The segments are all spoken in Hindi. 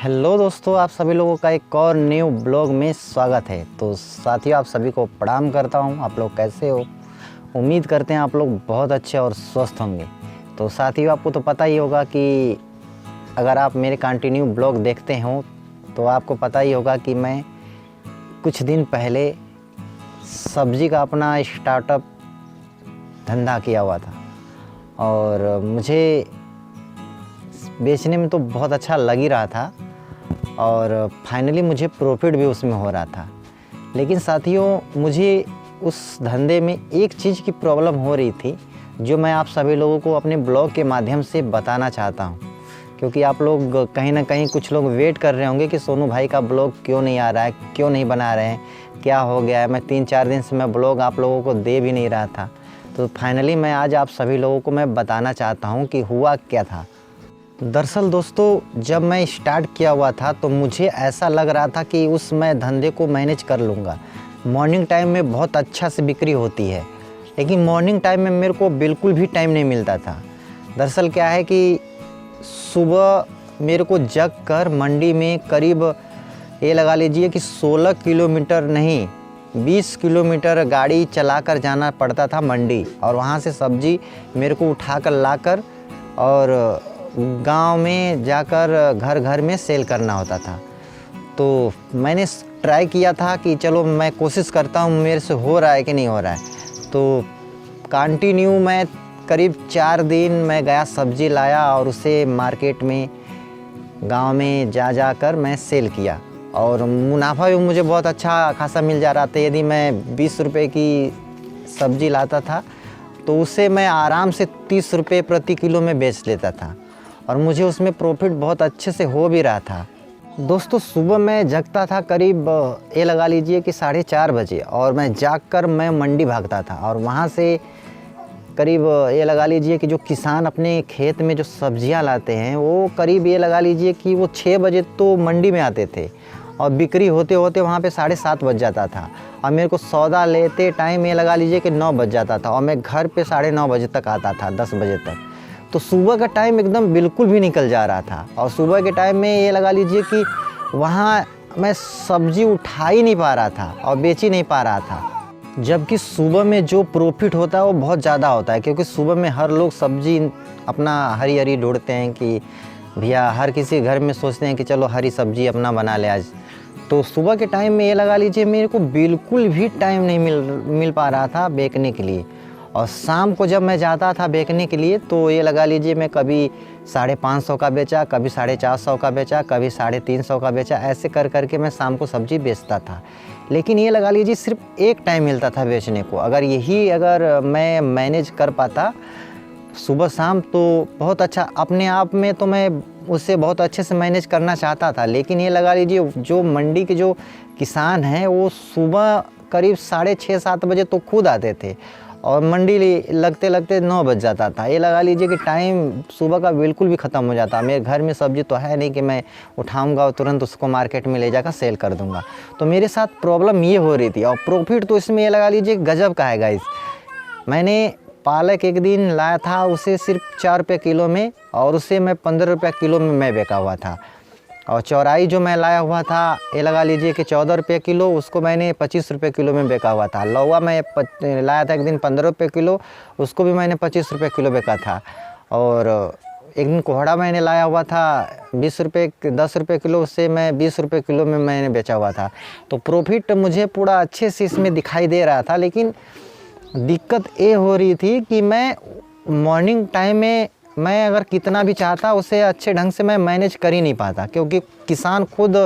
हेलो दोस्तों, आप सभी लोगों का एक और न्यू ब्लॉग में स्वागत है। तो साथियों, आप सभी को प्रणाम करता हूं। आप लोग कैसे हो? उम्मीद करते हैं आप लोग बहुत अच्छे और स्वस्थ होंगे। तो साथियों, आपको तो पता ही होगा कि अगर आप मेरे कंटिन्यू ब्लॉग देखते हो तो आपको पता ही होगा कि मैं कुछ दिन पहले सब्ज़ी का अपना स्टार्टअप धंधा किया हुआ था और मुझे बेचने में तो बहुत अच्छा लग ही रहा था और फाइनली मुझे प्रॉफिट भी उसमें हो रहा था। लेकिन साथियों, मुझे उस धंधे में एक चीज़ की प्रॉब्लम हो रही थी जो मैं आप सभी लोगों को अपने ब्लॉग के माध्यम से बताना चाहता हूं। क्योंकि आप लोग कहीं ना कहीं कुछ लोग वेट कर रहे होंगे कि सोनू भाई का ब्लॉग क्यों नहीं आ रहा है, क्यों नहीं बना रहे हैं, क्या हो गया है। मैं 3-4 दिन से मैं ब्लॉग आप लोगों को दे भी नहीं रहा था। तो फाइनली मैं आज आप सभी लोगों को मैं बताना चाहता हूँ कि हुआ क्या था। दरअसल दोस्तों, जब मैं स्टार्ट किया हुआ था तो मुझे ऐसा लग रहा था कि उस मैं धंधे को मैनेज कर लूँगा। मॉर्निंग टाइम में बहुत अच्छा से बिक्री होती है, लेकिन मॉर्निंग टाइम में मेरे को बिल्कुल भी टाइम नहीं मिलता था। दरअसल क्या है कि सुबह मेरे को जग कर मंडी में करीब ये लगा लीजिए कि 16 किलोमीटर नहीं 20 किलोमीटर गाड़ी चलाकर जाना पड़ता था मंडी, और वहाँ से सब्ज़ी मेरे को उठाकर लाकर और गांव में जाकर घर घर में सेल करना होता था। तो मैंने ट्राई किया था कि चलो मैं कोशिश करता हूँ मेरे से हो रहा है कि नहीं हो रहा है। तो कंटिन्यू मैं करीब 4 दिन मैं गया, सब्ज़ी लाया और उसे मार्केट में गांव में जाकर मैं सेल किया और मुनाफा भी मुझे बहुत अच्छा खासा मिल जा रहा था। यदि मैं 20 रुपये की सब्ज़ी लाता था तो उसे मैं आराम से 30 रुपये प्रति किलो में बेच लेता था और मुझे उसमें प्रॉफिट बहुत अच्छे से हो भी रहा था। दोस्तों, सुबह मैं जगता था करीब ये लगा लीजिए कि 4:30 बजे, और मैं जागकर मैं मंडी भागता था और वहाँ से करीब ये लगा लीजिए कि जो किसान अपने खेत में जो सब्जियां लाते हैं वो करीब ये लगा लीजिए कि वो 6 बजे तो मंडी में आते थे और बिक्री होते होते वहाँ पे 7:30 बज जाता था और मेरे को सौदा लेते टाइम ये लगा लीजिए कि 9 बज जाता था और मैं घर पे 9:30 बजे तक आता था, 10 बजे तक। तो सुबह का टाइम एकदम बिल्कुल भी निकल जा रहा था और सुबह के टाइम में ये लगा लीजिए कि वहाँ मैं सब्ज़ी उठा ही नहीं पा रहा था और बेच ही नहीं पा रहा था। जबकि सुबह में जो प्रॉफिट होता है वो बहुत ज़्यादा होता है, क्योंकि सुबह में हर लोग सब्ज़ी अपना हरी हरी ढूंढते हैं कि भैया हर किसी घर में सोचते हैं कि चलो हरी सब्ज़ी अपना बना ले आज। तो सुबह के टाइम में ये लगा लीजिए मेरे को बिल्कुल भी टाइम नहीं मिल पा रहा था बेचने के लिए। और शाम को जब मैं जाता था बेचने के लिए तो ये लगा लीजिए मैं कभी 550 का बेचा, कभी 450 का बेचा, कभी 350 का बेचा। ऐसे कर करके मैं शाम को सब्ज़ी बेचता था। लेकिन ये लगा लीजिए सिर्फ एक टाइम मिलता था बेचने को। अगर मैं मैनेज कर पाता सुबह शाम तो बहुत अच्छा अपने आप में, तो मैं उससे बहुत अच्छे से मैनेज करना चाहता था। लेकिन ये लगा लीजिए जो मंडी के जो किसान हैं वो सुबह करीब 6:30-7 बजे तो खुद आते थे और मंडी लगते लगते 9 बज जाता था। ये लगा लीजिए कि टाइम सुबह का बिल्कुल भी ख़त्म हो जाता। मेरे घर में सब्ज़ी तो है नहीं कि मैं उठाऊंगा और तुरंत उसको मार्केट में ले जाकर सेल कर दूंगा। तो मेरे साथ प्रॉब्लम ये हो रही थी और प्रॉफिट तो इसमें ये लगा लीजिए गजब का है गाइस। मैंने पालक एक दिन लाया था, उसे सिर्फ 4 रुपये किलो में, और उसे मैं 15 रुपये किलो में मैं बेचा हुआ था। और चौराई जो मैं लाया हुआ था ये लगा लीजिए कि 14 रुपये किलो, उसको मैंने 25 रुपये किलो में बेचा हुआ था। लौवा मैं लाया था एक दिन 15 रुपये किलो, उसको भी मैंने 25 रुपये किलो बेचा था। और एक दिन कोहड़ा मैंने लाया हुआ था 10 रुपये किलो, उससे मैं 20 रुपये किलो में मैंने बेचा हुआ था। तो प्रॉफिट मुझे पूरा अच्छे से इसमें दिखाई दे रहा था। लेकिन दिक्कत ये हो रही थी कि मैं मॉर्निंग टाइम में मैं अगर कितना भी चाहता उसे अच्छे ढंग से मैं मैनेज कर ही नहीं पाता, क्योंकि किसान खुद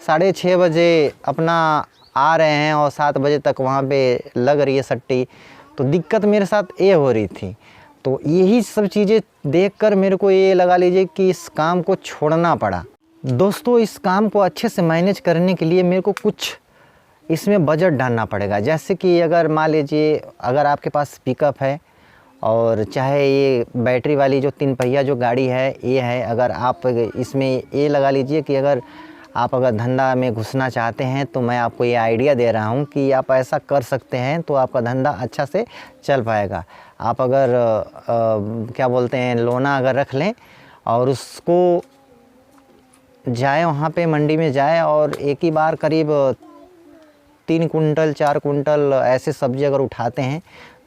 6:30 बजे अपना आ रहे हैं और 7 बजे तक वहाँ पे लग रही है सट्टी। तो दिक्कत मेरे साथ ये हो रही थी। तो यही सब चीज़ें देखकर मेरे को ये लगा लीजिए कि इस काम को छोड़ना पड़ा। दोस्तों, इस काम को अच्छे से मैनेज करने के लिए मेरे को कुछ इसमें बजट डालना पड़ेगा। जैसे कि अगर मान लीजिए अगर आपके पास पिकअप है और चाहे ये बैटरी वाली जो 3 पहिया जो गाड़ी है ये है, अगर आप इसमें ये लगा लीजिए कि अगर धंधा में घुसना चाहते हैं तो मैं आपको ये आइडिया दे रहा हूँ कि आप ऐसा कर सकते हैं तो आपका धंधा अच्छा से चल पाएगा। आप अगर क्या बोलते हैं लोना अगर रख लें और उसको जाए वहाँ पे मंडी में जाए और एक ही बार करीब 3 कुंटल 4 कुंटल ऐसे सब्ज़ी अगर उठाते हैं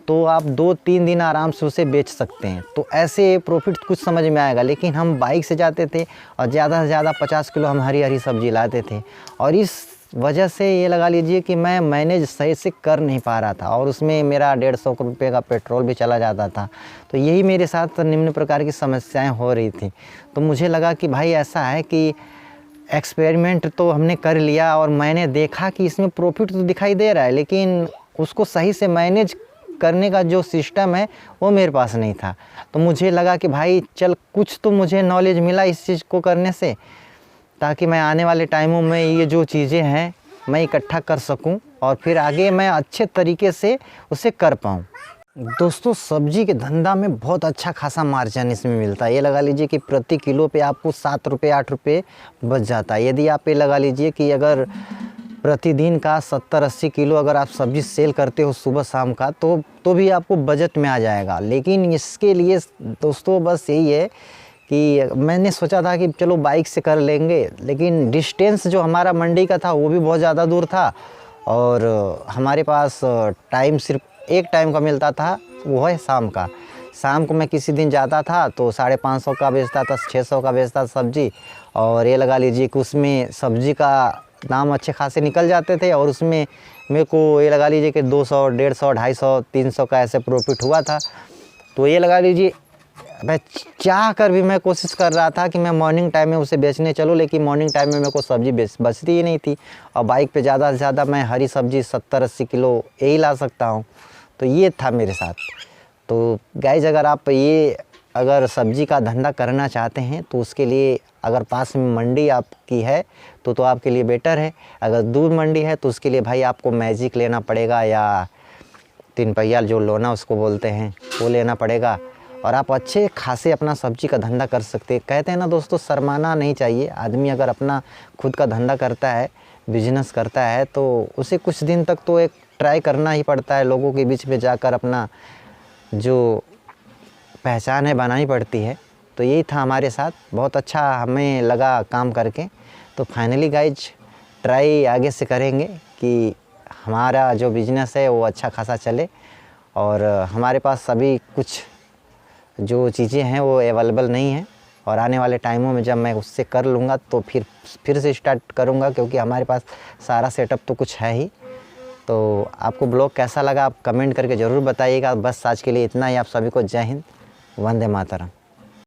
तो आप 2-3 दिन आराम से उसे बेच सकते हैं। तो ऐसे प्रॉफिट कुछ समझ में आएगा। लेकिन हम बाइक से जाते थे और ज़्यादा से ज़्यादा 50 किलो हम हरी हरी सब्ज़ी लाते थे और इस वजह से ये लगा लीजिए कि मैं मैनेज सही से कर नहीं पा रहा था और उसमें मेरा 150 रुपये का पेट्रोल भी चला जाता था। तो यही मेरे साथ निम्न प्रकार की समस्याएं हो रही थी। तो मुझे लगा कि भाई ऐसा है कि एक्सपेरिमेंट तो हमने कर लिया और मैंने देखा कि इसमें प्रॉफिट तो दिखाई दे रहा है, लेकिन उसको सही से मैनेज करने का जो सिस्टम है वो मेरे पास नहीं था। तो मुझे लगा कि भाई चल कुछ तो मुझे नॉलेज मिला इस चीज़ को करने से, ताकि मैं आने वाले टाइमों में ये जो चीज़ें हैं मैं इकट्ठा कर सकूं और फिर आगे मैं अच्छे तरीके से उसे कर पाऊं। दोस्तों, सब्जी के धंधा में बहुत अच्छा खासा मार्जिन इसमें मिलता है। ये लगा लीजिए कि प्रति किलो पे आपको 7 रुपये 8 रुपये बच जाता है। यदि आप ये लगा लीजिए कि अगर प्रतिदिन का 70-80 किलो अगर आप सब्ज़ी सेल करते हो सुबह शाम का तो भी आपको बजट में आ जाएगा। लेकिन इसके लिए दोस्तों बस यही है कि मैंने सोचा था कि चलो बाइक से कर लेंगे, लेकिन डिस्टेंस जो हमारा मंडी का था वो भी बहुत ज़्यादा दूर था और हमारे पास टाइम सिर्फ एक टाइम का मिलता था, वो है शाम का। शाम को मैं किसी दिन जाता था तो 550 का बेचता था, 600 का बेचता था सब्ज़ी और ये लगा लीजिए कि उसमें सब्ज़ी का दाम अच्छे खासे निकल जाते थे और उसमें मेरे को ये लगा लीजिए कि 200, 150, 250, 300 का ऐसे प्रॉफिट हुआ था। तो ये लगा लीजिए मैं चाह कर भी मैं कोशिश कर रहा था कि मैं मॉर्निंग टाइम में उसे बेचने चलूँ, लेकिन मॉर्निंग टाइम में मेरे को सब्ज़ी बचती ही नहीं थी और बाइक पे ज़्यादा से ज़्यादा मैं हरी सब्ज़ी 70-80 किलो यही ला सकता हूँ। तो ये था मेरे साथ। तो गाइज़, अगर आप अगर सब्ज़ी का धंधा करना चाहते हैं तो उसके लिए अगर पास में मंडी आपकी है तो आपके लिए बेटर है। अगर दूर मंडी है तो उसके लिए भाई आपको मैजिक लेना पड़ेगा या 3 पहिया जो लोना उसको बोलते हैं वो लेना पड़ेगा और आप अच्छे खासे अपना सब्ज़ी का धंधा कर सकते हैं। कहते हैं ना दोस्तों, शर्माना नहीं चाहिए। आदमी अगर अपना खुद का धंधा करता है, बिजनेस करता है तो उसे कुछ दिन तक तो एक ट्राई करना ही पड़ता है। लोगों के बीच में जाकर अपना जो पहचान है बनानी पड़ती है। तो यही था हमारे साथ, बहुत अच्छा हमें लगा काम करके। तो फाइनली गाइज ट्राई आगे से करेंगे कि हमारा जो बिज़नेस है वो अच्छा खासा चले और हमारे पास सभी कुछ जो चीज़ें हैं वो अवेलेबल नहीं है और आने वाले टाइमों में जब मैं उससे कर लूँगा तो फिर से स्टार्ट करूँगा, क्योंकि हमारे पास सारा सेटअप तो कुछ है ही। तो आपको ब्लॉग कैसा लगा आप कमेंट करके ज़रूर बताइएगा। बस आज के लिए इतना ही। आप सभी को जय हिंद, वंदे मातरम।